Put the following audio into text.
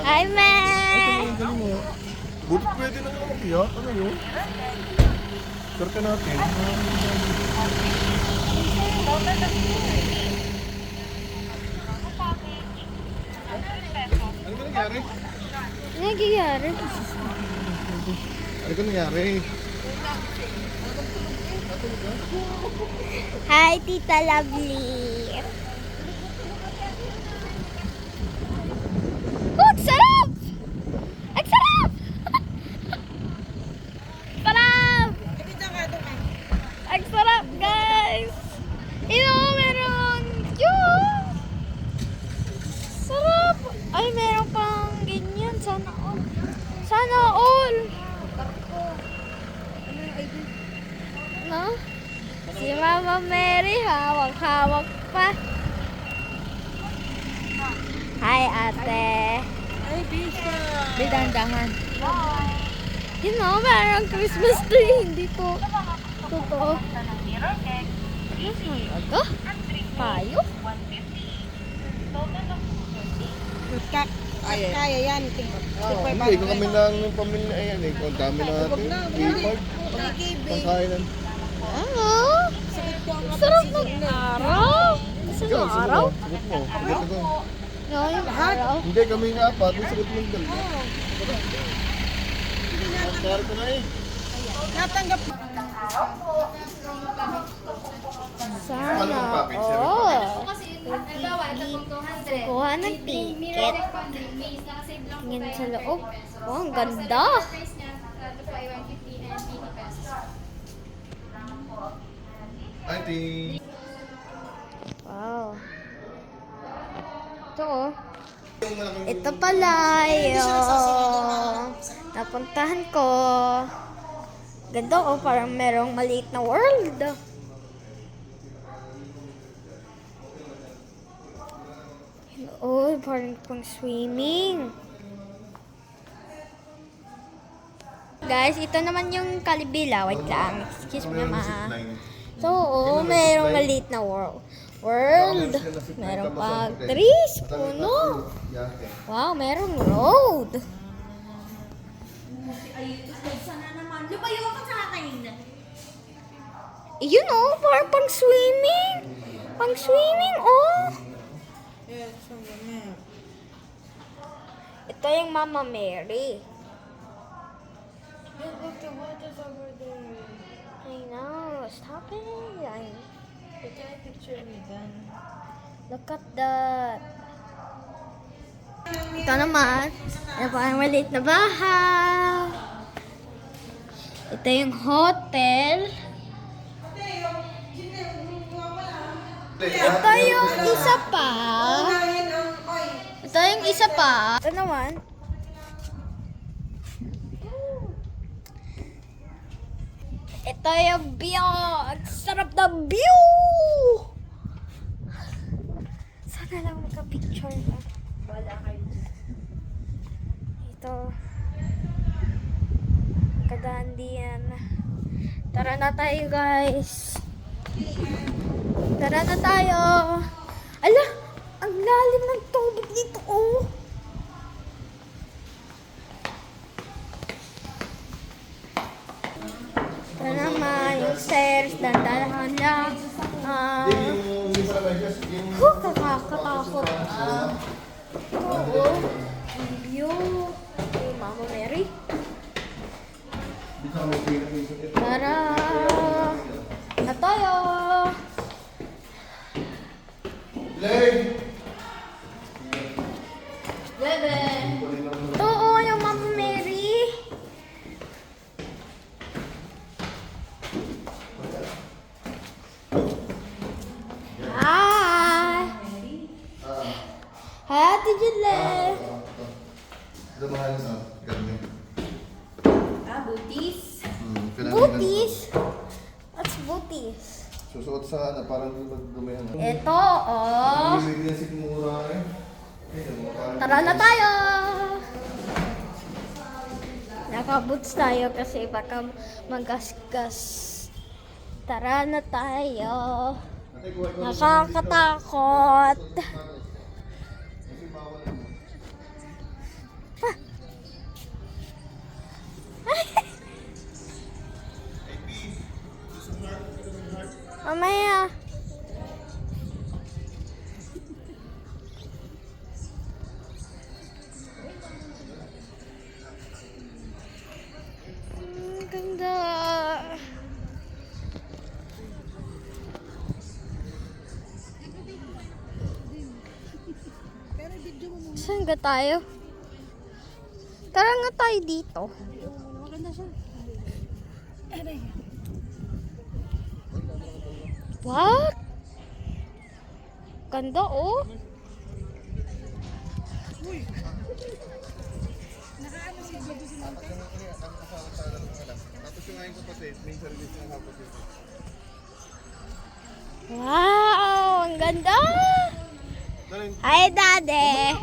Hi, Ay, man! galing mo. Buti pwede na naman umiyak. Ano yun? Swerte natin. Ano ba nangyari? Ano nangyayari? Ano ba nangyari? Hi, Tita Lovely! Oh, ang sarap! Ang sarap! Sarap! Ang sarap, guys! Meron! Yun! Sarap! Ay, meron pang ganyan. Sana all. Sana all! No? Si Mama Mary, hawak-hawak pa. Hi, ate. Ay, bisa. Bidandahan. You know, parang Christmas tree. Hindi ko totoo. Ano? Payo? Kaya yan. Hindi, kung kami lang ng pamilya ayan eh. Kung dami natin. Ipag. Pangkain ng... Ano? Sarap ng araw. Ikaw, Sarap ng araw. Sagot mo. Sagot ako. No, yung araw. Hindi, kami nga apat. May sagot mo yung dalawa. Kaya ko na eh. Natanggap. Sana all. Kuha ng ticket. Tingin sa loob. Oh, ang ganda. Ay, ting. Wow. Ito oh. Ito pala yung napuntahan ko. Ganda oh, parang merong maliit na world. Oh, parang pang swimming. Guys, ito naman yung Kalibila. Wait lang. Excuse me, ma. So, oh, merong maliit na world. Merong pa trees, puno. Wow, merong road. Lumayo ka sa akin. Yun oh, parang pang swimming. Pang swimming, oh. Yes, Ito yung Mama Mary. Look, the water's over there. I know. Stop it. Take a picture with them. Look at that. Ito naman. Ano parang maliit na bahay. Ito yung hotel. Ito yung isa pa. Ito yung isa pa. Ito naman. Ito yung view. Ang sarap na view. Sana lang magka-picture na. Wala kayo. Ito. Kadandian. Tara na tayo, guys. Tara na tayo. Ala, ang lalim ng tubig dito, oh. Ito naman, yung stairs, dandahan lang. Kakakatakot. Oo. Ang view. Hey, Mama Mary. Tara. Na tayo. Bebe. Ito, oh, yung Mama Mary. Hi. Hi, Ate Jule. Butis. Booties. What's booties? Susuot sa parang dumihan. Ito, oh. Bibili na si Mura eh. Tara na tayo. Nakaboots tayo kasi baka magasgas. Tara na tayo. Nakakatakot. Saan ga tayo? Tara nga tayo dito. Maganda siya. Aray. What? Ganda oh. Nakaano si Blood si Ma'am. Tapos yung aking kapatid, may service ng kapatid. Wow, ang ganda. Darin, Hi, Daddy.